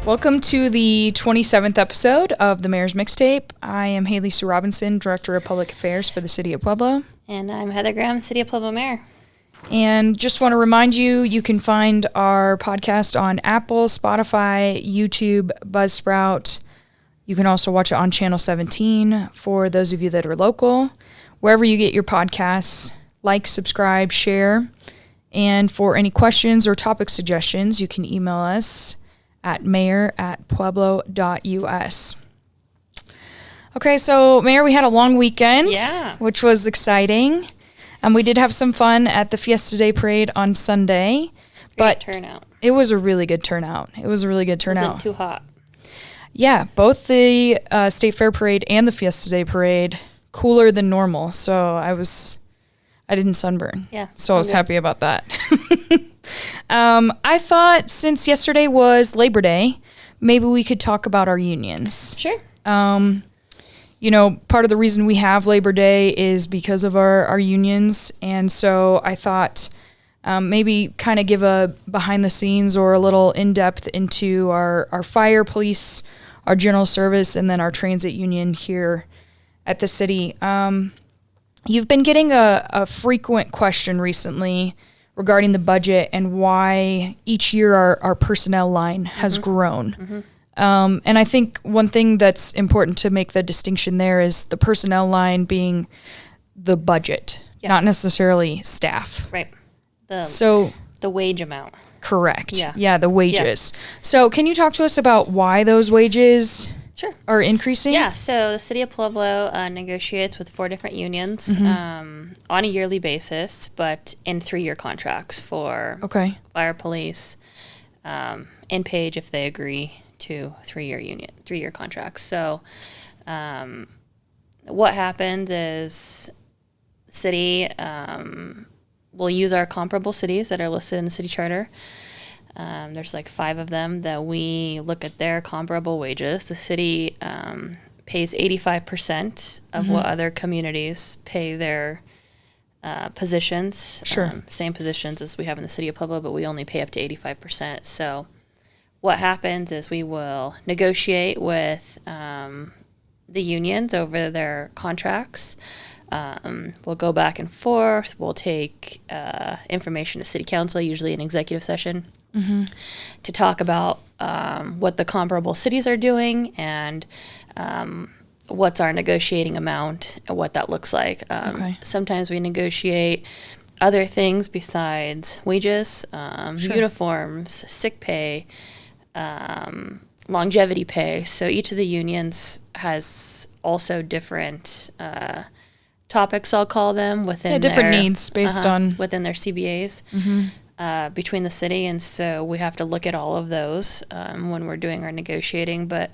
Welcome to the 27th episode of the Mayor's Mixtape. I am Haley Sue Robinson, Director of Public Affairs for the City of Pueblo. And I'm Heather Graham, City of Pueblo Mayor. And just want to remind you, you can find our podcast on Apple, Spotify, YouTube, Buzzsprout. You can also watch it on Channel 17 for those of you that are local. Wherever you get your podcasts, like, subscribe, share. And for any questions or topic suggestions, you can email us at mayor@pueblo.us. Okay, so Mayor, we had a long weekend, which was exciting. We did have some fun at the Fiesta Day Parade on Sunday. Great turnout. It was a really good turnout. It wasn't too hot. Yeah, both the State Fair Parade and the Fiesta Day Parade, cooler than normal. So I didn't sunburn. Yeah. So I was happy about that. I thought since yesterday was Labor Day, maybe we could talk about our unions. Sure. Part of the reason we have Labor Day is because of our unions. And so I thought maybe kind of give a behind the scenes or a little in-depth into our fire, police, our general service, and then our transit union here at the city. You've been getting a frequent question recently regarding the budget and why each year our personnel line has grown. And I think one thing that's important to make the distinction there is the personnel line being the budget, not necessarily staff. Right. The wage amount. Correct. Yeah, the wages. Yeah. So can you talk to us about why those wages are increasing? Yeah, so the City of Pueblo negotiates with 4 different unions on a yearly basis, but in 3-year contracts for fire, police, and Page if they agree to 3-year contracts. So what happens is city will use our comparable cities that are listed in the city charter. There's like 5 of them that we look at their comparable wages. The city pays 85% of what other communities pay their positions. Same positions as we have in the City of Pueblo, but we only pay up to 85%. So what happens is we will negotiate with the unions over their contracts. We'll go back and forth. We'll take information to City Council, usually an executive session, to talk about what the comparable cities are doing and what's our negotiating amount and what that looks like. Sometimes we negotiate other things besides wages, uniforms, sick pay, longevity pay. So each of the unions has also different topics, I'll call them, within different needs based on within their CBAs between the city, and so we have to look at all of those when we're doing our negotiating. But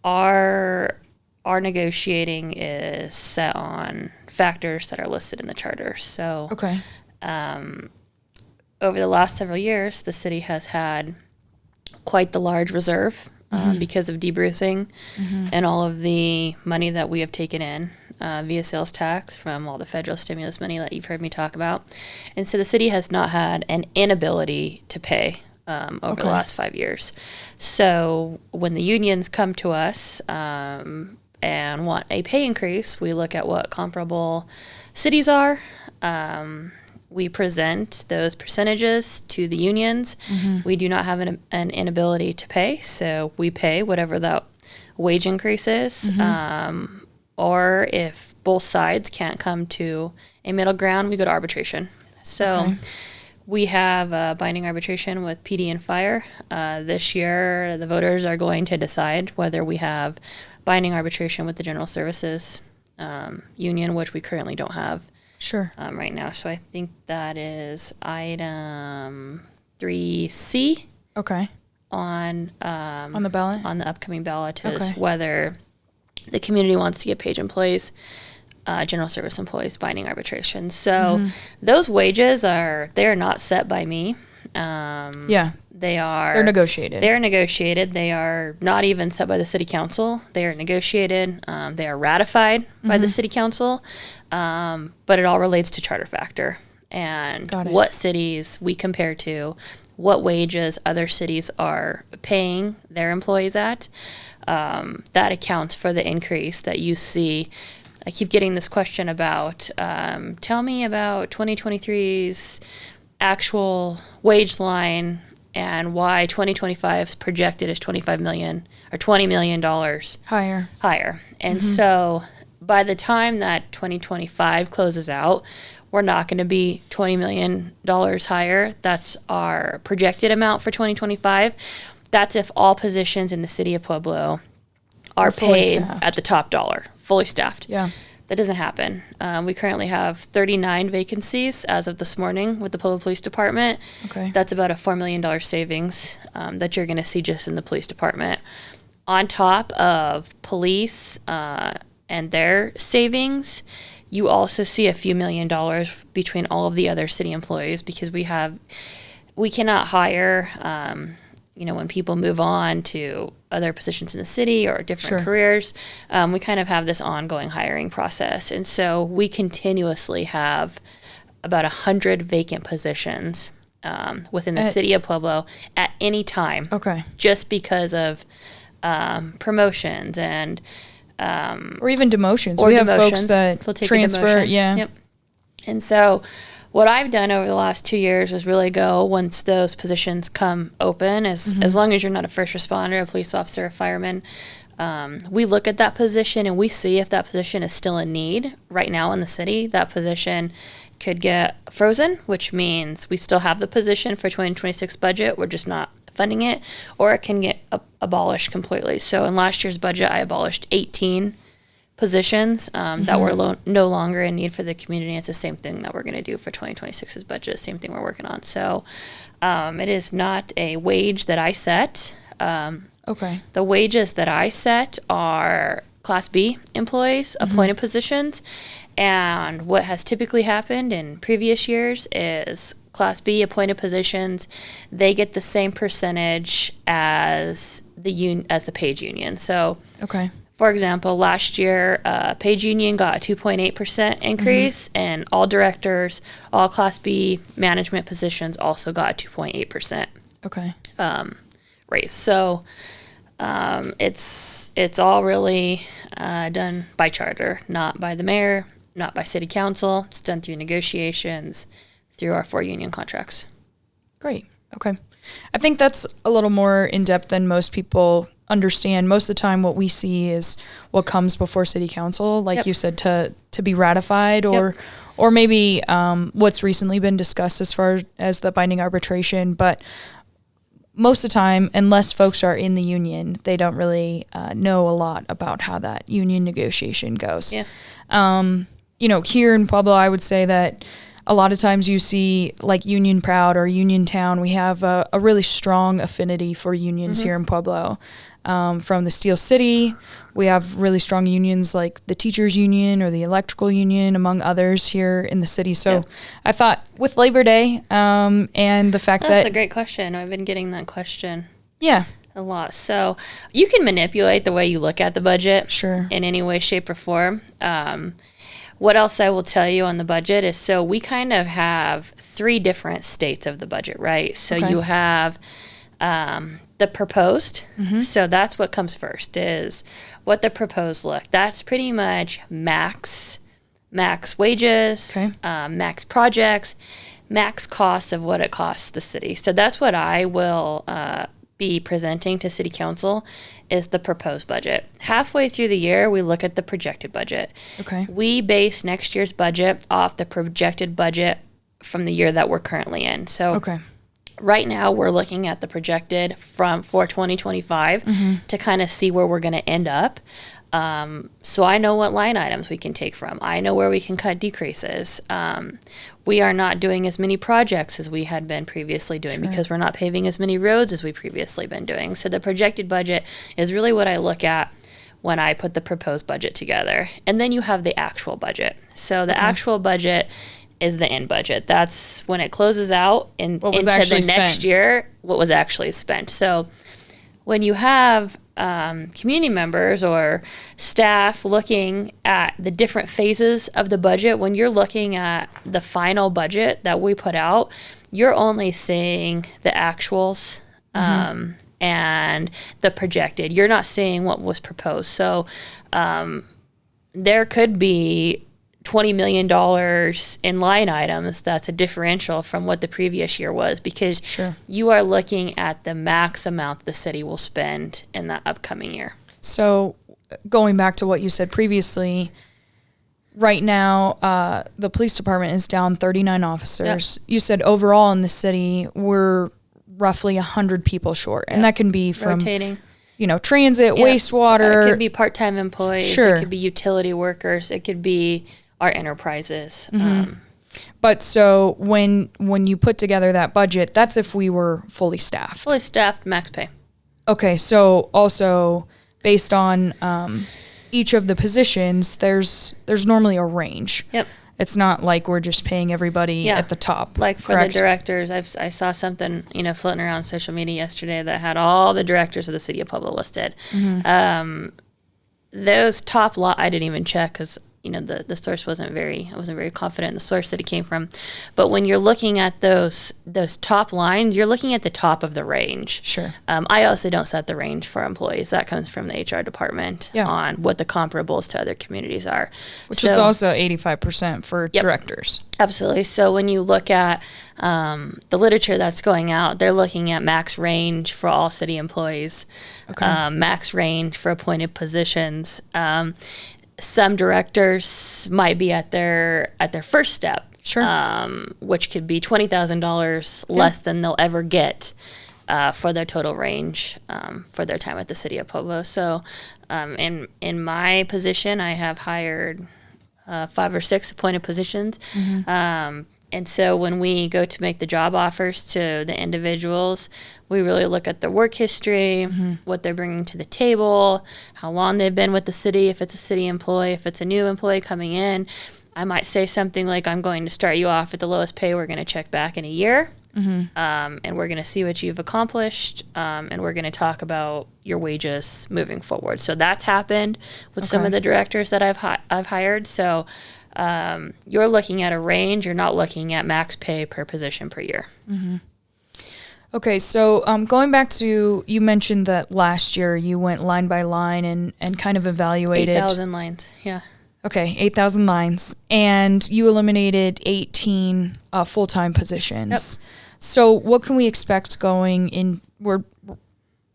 our negotiating is set on factors that are listed in the charter. So over the last several years, the city has had quite the large reserve because of debrucing and all of the money that we have taken in via sales tax from all the federal stimulus money that you've heard me talk about. And so the city has not had an inability to pay over the last 5 years. So when the unions come to us and want a pay increase, we look at what comparable cities are. We present those percentages to the unions. We do not have an inability to pay, so we pay whatever that wage increase is. Or if both sides can't come to a middle ground, we go to arbitration. So we have a binding arbitration with PD and Fire. This year, the voters are going to decide whether we have binding arbitration with the General Services Union, which we currently don't have. Right now. So I think that is item 3C. On the ballot? On the upcoming ballot is whether the community wants to get Page employees, general service employees, binding arbitration. So those wages they're not set by me. They're negotiated. They are not even set by the city council. They are negotiated. They are ratified by the city council. But it all relates to charter factor. and what cities we compare to, what wages other cities are paying their employees at. That accounts for the increase that you see. I keep getting this question about, tell me about 2023's actual wage line and why 2025 is projected as $25 million or $20 million higher. And so by the time that 2025 closes out, we're not going to be $20 million higher. That's our projected amount for 2025. That's if all positions in the city of Pueblo are paid at the top dollar, fully staffed. Yeah. That doesn't happen. We currently have 39 vacancies as of this morning with the Pueblo Police Department. Okay. That's about a $4 million savings that you're going to see just in the police department. On top of police and their savings, you also see a few $1 million between all of the other city employees because we cannot hire, when people move on to other positions in the city or different careers, we kind of have this ongoing hiring process. And so we continuously have about 100 vacant positions within the city of Pueblo at any time. Okay. Just because of promotions and or even demotions. We have folks that transfer. Yeah. Yep. And so what I've done over the last 2 years is really go once those positions come open, as long as you're not a first responder, a police officer, a fireman, we look at that position and we see if that position is still in need. Right now in the city, that position could get frozen, which means we still have the position for 2026 budget. We're just not funding it, or it can get abolished completely. So in last year's budget, I abolished 18 positions that were no longer in need for the community. It's the same thing that we're going to do for 2026's budget, same thing we're working on. So it is not a wage that I set. Okay. The wages that I set are Class B employees, appointed positions, and what has typically happened in previous years is Class B appointed positions, they get the same percentage as the Page Union. So, for example, last year, Page Union got a 2.8% increase, and all directors, all Class B management positions also got a 2.8% raise. So it's all really done by charter, not by the mayor, not by city council. It's done through negotiations through our 4 union contracts. Great. Okay. I think that's a little more in-depth than most people understand. Most of the time what we see is what comes before city council, like you said, to be ratified, or maybe what's recently been discussed as far as the binding arbitration. But most of the time, unless folks are in the union, they don't really know a lot about how that union negotiation goes. Yeah. Here in Pueblo, I would say that a lot of times you see like Union Proud or Union Town, we have a really strong affinity for unions here in Pueblo. From the Steel City, we have really strong unions like the Teachers Union or the Electrical Union, among others here in the city. So I thought with Labor Day and the fact That's a great question. I've been getting that question. Yeah. A lot. So you can manipulate the way you look at the budget. Sure. In any way, shape, or form. What else I will tell you on the budget is, so we kind of have 3 different states of the budget, right? So you have the proposed. So that's what comes first, is what the proposed look. That's pretty much max wages, max projects, max cost of what it costs the city. So that's what I will be presenting to city council, is the proposed budget. Halfway through the year, we look at the projected budget. We base next year's budget off the projected budget from the year that we're currently in. So right now we're looking at the projected for 2025 to kind of see where we're going to end up. So I know what line items we can take from. I know where we can cut decreases. We are not doing as many projects as we had been previously doing because we're not paving as many roads as we previously been doing. So the projected budget is really what I look at when I put the proposed budget together. And then you have the actual budget. So the actual budget is the end budget. That's when it closes out into the next year, what was actually spent. So when you have community members or staff looking at the different phases of the budget, when you're looking at the final budget that we put out, you're only seeing the actuals and the projected. You're not seeing what was proposed. So there could be $20 million in line items that's a differential from what the previous year was, because you are looking at the max amount the city will spend in the upcoming year. So going back to what you said previously, right now the police department is down 39 officers. You said overall in the city we're roughly 100 people short, and that can be from rotating, transit, wastewater. It could be part-time employees. It could be utility workers. It could be our enterprises. But so when you put together that budget, that's if we were fully staffed. Fully staffed, max pay. Okay, so also based on each of the positions, there's normally a range. Yep. It's not like we're just paying everybody at the top. Like for the directors, I saw something floating around social media yesterday that had all the directors of the City of Pueblo listed. Those top I didn't even check because the source I wasn't very confident in the source that it came from. But when you're looking at those top lines, you're looking at the top of the range. Sure. I also don't set the range for employees. That comes from the HR department on what the comparables to other communities are. Which is also 85% for directors. Absolutely. So when you look at the literature that's going out, they're looking at max range for all city employees, max range for appointed positions. Some directors might be at their first step, which could be $20,000 less than they'll ever get for their total range for their time at the City of Pueblo. So in my position, I have hired 5 or 6 appointed positions. And so when we go to make the job offers to the individuals, we really look at their work history, what they're bringing to the table, how long they've been with the city, if it's a city employee, if it's a new employee coming in. I might say something like, I'm going to start you off at the lowest pay. We're going to check back in a year, and we're going to see what you've accomplished, and we're going to talk about your wages moving forward. So that's happened with some of the directors that I've hired. So you're looking at a range. You're not looking at max pay per position per year. Okay, so going back to, you mentioned that last year you went line by line and kind of evaluated. 8,000 lines, yeah. Okay, 8,000 lines. And you eliminated 18 full-time positions. Yep. So what can we expect going in?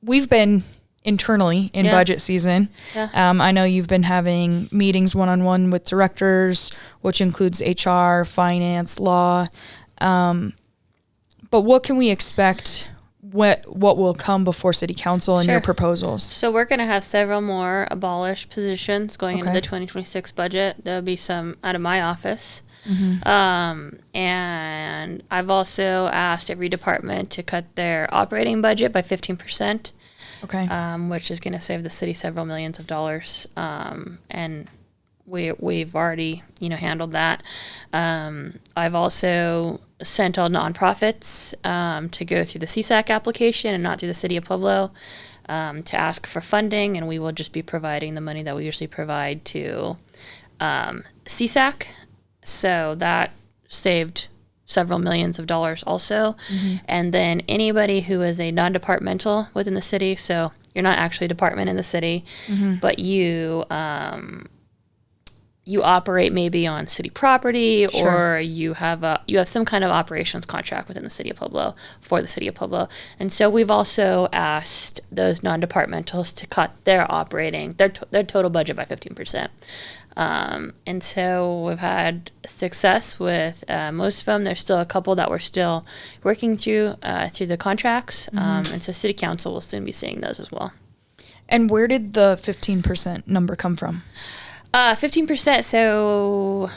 We've been internally in budget season. Yeah. I know you've been having meetings one-on-one with directors, which includes HR, finance, law. But what can we expect? What will come before City Council and your proposals? So we're going to have several more abolished positions going into the 2026 budget. There'll be some out of my office. And I've also asked every department to cut their operating budget by 15%. Which is going to save the city several millions of dollars. And we've already, handled that. I've also sent all nonprofits to go through the CSAC application and not through the City of Pueblo to ask for funding, and we will just be providing the money that we usually provide to CSAC. So that saved several millions of dollars also. And then anybody who is a non-departmental within the city, so you're not actually a department in the city, but you operate maybe on city property, or you have some kind of operations contract within the City of Pueblo for the City of Pueblo. And so we've also asked those non-departmentals to cut their total budget by 15%. And so we've had success with most of them. There's still a couple that we're still working through the contracts. And so City Council will soon be seeing those as well. And where did the 15% number come from? 15%. So,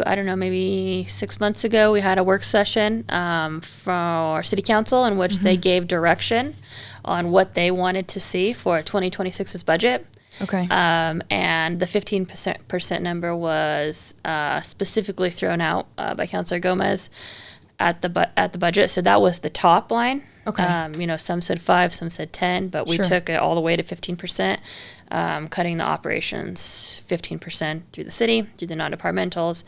I don't know, maybe 6 months ago, we had a work session for our City Council in which they gave direction on what they wanted to see for 2026's budget. And the 15% number was specifically thrown out by Councilor Gomez. at the budget. So that was the top line. Okay. You know, some said 5, some said 10, but we took it all the way to 15%, cutting the operations 15% through the city, through the non-departmentals.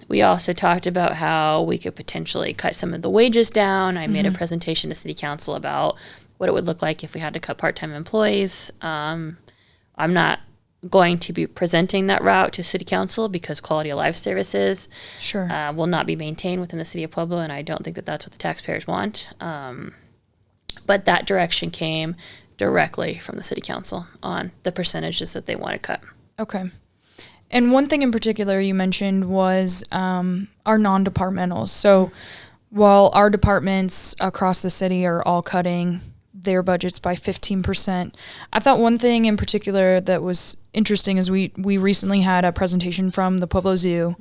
We also talked about how we could potentially cut some of the wages down. I made a presentation to City Council about what it would look like if we had to cut part-time employees. I'm not going to be presenting that route to City Council because quality of life services will not be maintained within the City of Pueblo, and I don't think that that's what the taxpayers want. But that direction came directly from the City Council on the percentages that they want to cut. Okay. And one thing in particular you mentioned was our non-departmentals. So while our departments across the city are all cutting their budgets by 15%, I thought one thing in particular that was interesting is we recently had a presentation from the Pueblo Zoo.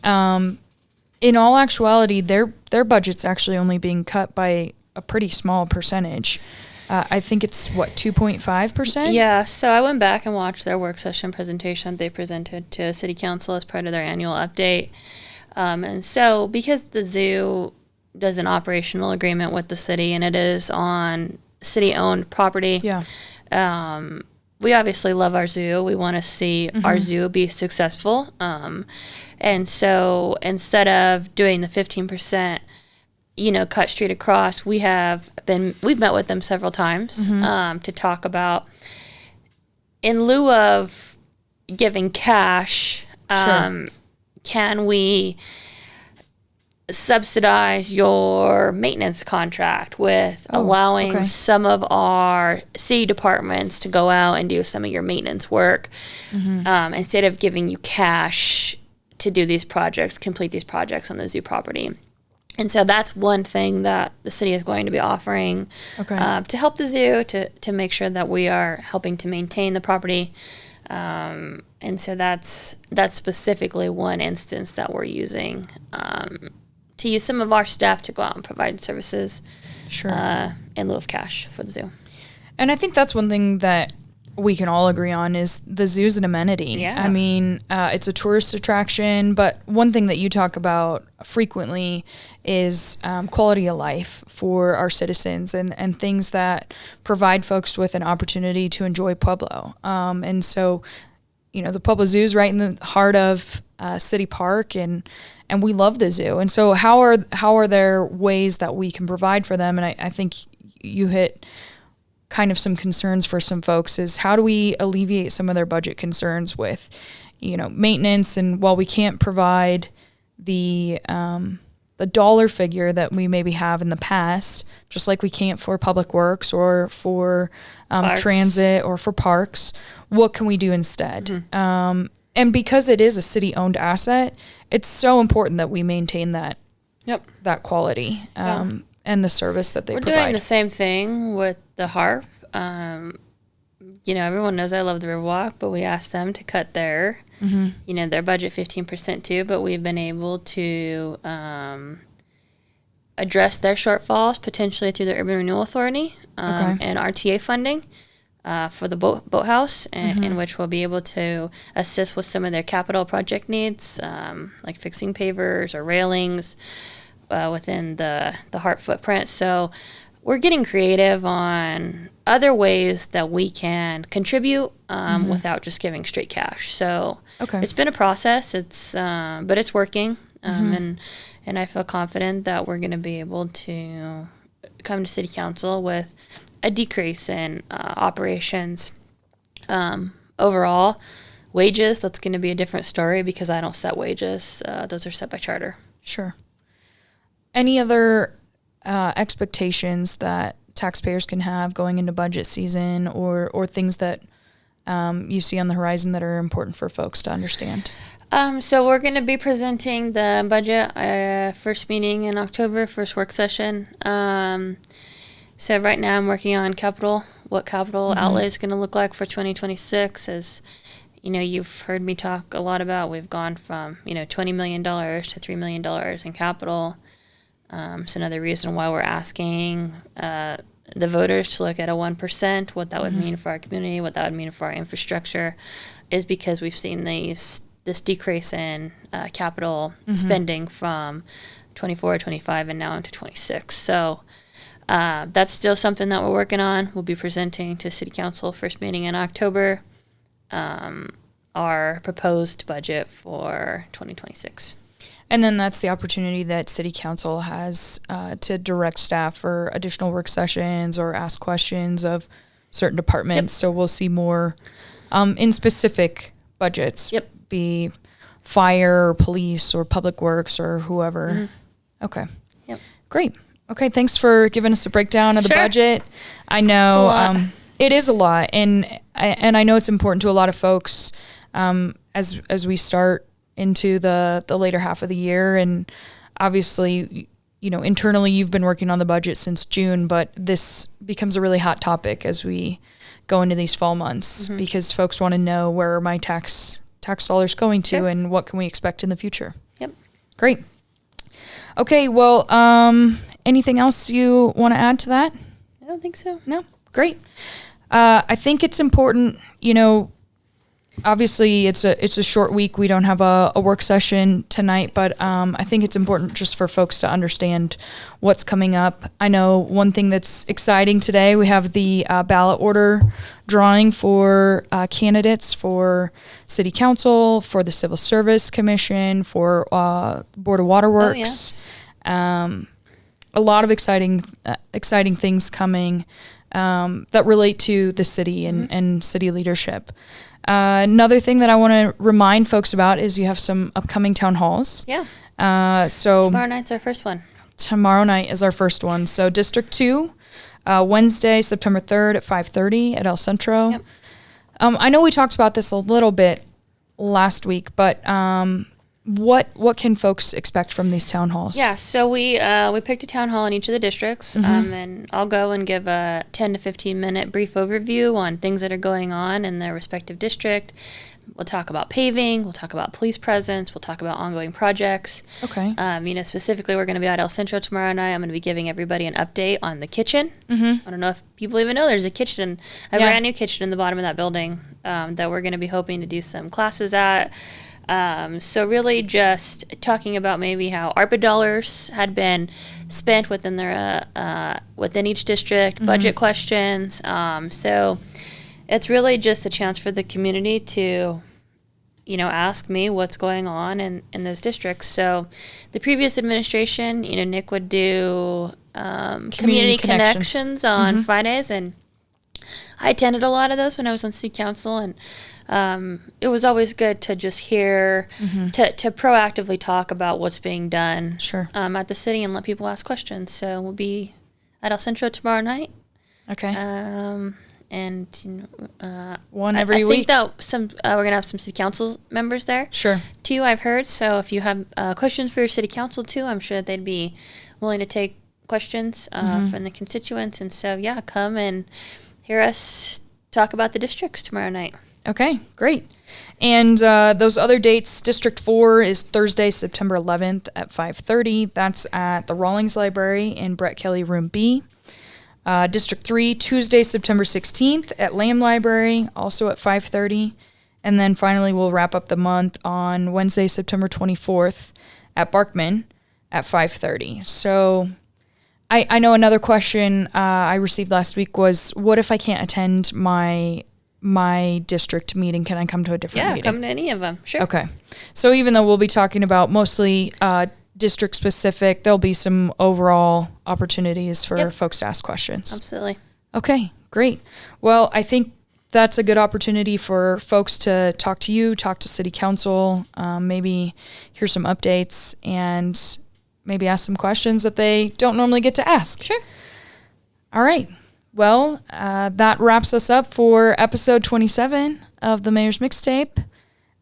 In all actuality, their budget's actually only being cut by a pretty small percentage. I think it's, 2.5%? Yeah, so I went back and watched their work session presentation they presented to City Council as part of their annual update. And so because the zoo does an operational agreement with the city and it is on city-owned property, we obviously love our zoo. We want to see our zoo be successful. And so instead of doing the 15%, cut straight across, we've met with them several times to talk about, in lieu of giving cash, can we subsidize your maintenance contract with allowing some of our city departments to go out and do some of your maintenance work, instead of giving you cash to do these projects, complete these projects on the zoo property. And so that's one thing that the city is going to be offering to help the zoo, to make sure that we are helping to maintain the property. And so that's specifically one instance that we're using to use some of our staff to go out and provide services in lieu of cash for the zoo. And I think that's one thing that we can all agree on is the zoo's an amenity. Yeah. I mean, it's a tourist attraction, but one thing that you talk about frequently is quality of life for our citizens and things that provide folks with an opportunity to enjoy Pueblo. And so, the Pueblo Zoo is right in the heart of City Park, and we love the zoo. And so how are there ways that we can provide for them? And I think you hit kind of some concerns for some folks is how do we alleviate some of their budget concerns with, maintenance, and while we can't provide the dollar figure that we maybe have in the past, just like we can't for public works or for transit or for parks, what can we do instead? And because it is a city-owned asset, it's so important that we maintain that quality and the service that they provide. We're doing the same thing with the HARP. Everyone knows I love the Riverwalk, but we asked them to cut their budget 15% too, but we've been able to address their shortfalls potentially through the Urban Renewal Authority and RTA funding for the boathouse, in which we'll be able to assist with some of their capital project needs, like fixing pavers or railings within the HARP footprint. So we're getting creative on other ways that we can contribute without just giving straight cash. So it's been a process. But it's working, and I feel confident that we're going to be able to come to City Council with a decrease in operations. Overall, wages, that's going to be a different story because I don't set wages. Those are set by charter. Sure. Any other expectations that taxpayers can have going into budget season or things that you see on the horizon that are important for folks to understand? So we're going to be presenting the budget first meeting in October, first work session. So right now I'm working on what capital outlay is going to look like for 2026. As you've heard me talk a lot about, we've gone from $20 million to $3 million in capital. So another reason why we're asking the voters to look at a 1%, what that would mean for our community, what that would mean for our infrastructure, is because we've seen this decrease in capital spending from 24, 25, and now into 26. So that's still something that we're working on. We'll be presenting to City Council first meeting in October our proposed budget for 2026. And then that's the opportunity that City Council has to direct staff for additional work sessions or ask questions of certain departments. Yep. So we'll see more in specific budgets. Yep. Be fire or police or public works or whoever. Mm-hmm. Okay. Yep. Great. Okay. Thanks for giving us a breakdown of the budget. I know it is a lot, and I know it's important to a lot of folks as we start into the later half of the year. And obviously, internally you've been working on the budget since June, but this becomes a really hot topic as we go into these fall months, mm-hmm. because folks want to know where are my tax dollars going to and what can we expect in the future. Yep. Great. Okay. Well, anything else you want to add to that? I don't think so. No. Great. I think it's important, obviously it's a short week. We don't have a work session tonight, but I think it's important just for folks to understand what's coming up. I know one thing that's exciting today, we have the ballot order drawing for candidates for City Council, for the Civil Service Commission, for Board of Waterworks. Oh, yes. A lot of exciting things coming that relate to the city and city leadership. Another thing that I want to remind folks about is you have some upcoming town halls. Yeah. So tomorrow night's our first one. Tomorrow night is our first one. So District 2, Wednesday, September 3rd at 5:30 at El Centro. Yep. I know we talked about this a little bit last week, but what can folks expect from these town halls? Yeah, so we picked a town hall in each of the districts, Mm-hmm. and I'll go and give a 10 to 15 minute brief overview on things that are going on in their respective district. We'll talk about paving, we'll talk about police presence, we'll talk about ongoing projects. Okay. Specifically, we're going to be at El Centro tomorrow night. I'm going to be giving everybody an update on the kitchen. Mm-hmm. I don't know if people even know there's a kitchen, a brand new kitchen in the bottom of that building that we're going to be hoping to do some classes at. So really just talking about maybe how ARPA dollars had been spent within their within each district, mm-hmm. budget questions. So it's really just a chance for the community to, ask me what's going on in those districts. So the previous administration, Nick would do community connections on mm-hmm. Fridays, and I attended a lot of those when I was on city council, and it was always good to just hear, mm-hmm. to proactively talk about what's being done at the city and let people ask questions. So we'll be at El Centro tomorrow night. Okay. One every week. I think that we're going to have some city council members there. Sure. Too, I've heard. So if you have questions for your city council too, I'm sure they'd be willing to take questions mm-hmm. from the constituents. And so, come and hear us talk about the districts tomorrow night. Okay, great. And those other dates, District 4 is Thursday, September 11th at 5:30. That's at the Rawlings Library in Brett Kelly Room B. District 3, Tuesday, September 16th at Lamb Library, also at 5:30. And then finally, we'll wrap up the month on Wednesday, September 24th at Barkman at 5:30. So I know another question I received last week was, what if I can't attend my district meeting? Can I come to a different meeting? Yeah, come to any of them. Sure. Okay. So even though we'll be talking about mostly district specific, there'll be some overall opportunities for folks to ask questions. Absolutely. Okay, great. Well, I think that's a good opportunity for folks to talk to you, talk to City Council, maybe hear some updates, and maybe ask some questions that they don't normally get to ask. Sure. All right. Well, that wraps us up for episode 27 of the Mayor's Mixtape.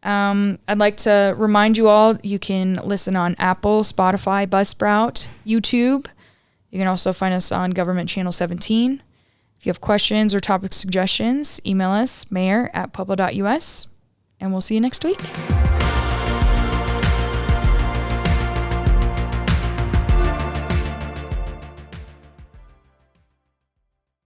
I'd like to remind you all, you can listen on Apple, Spotify, Buzzsprout, YouTube. You can also find us on Government Channel 17. If you have questions or topic suggestions, email us, mayor@pueblo.us, and we'll see you next week.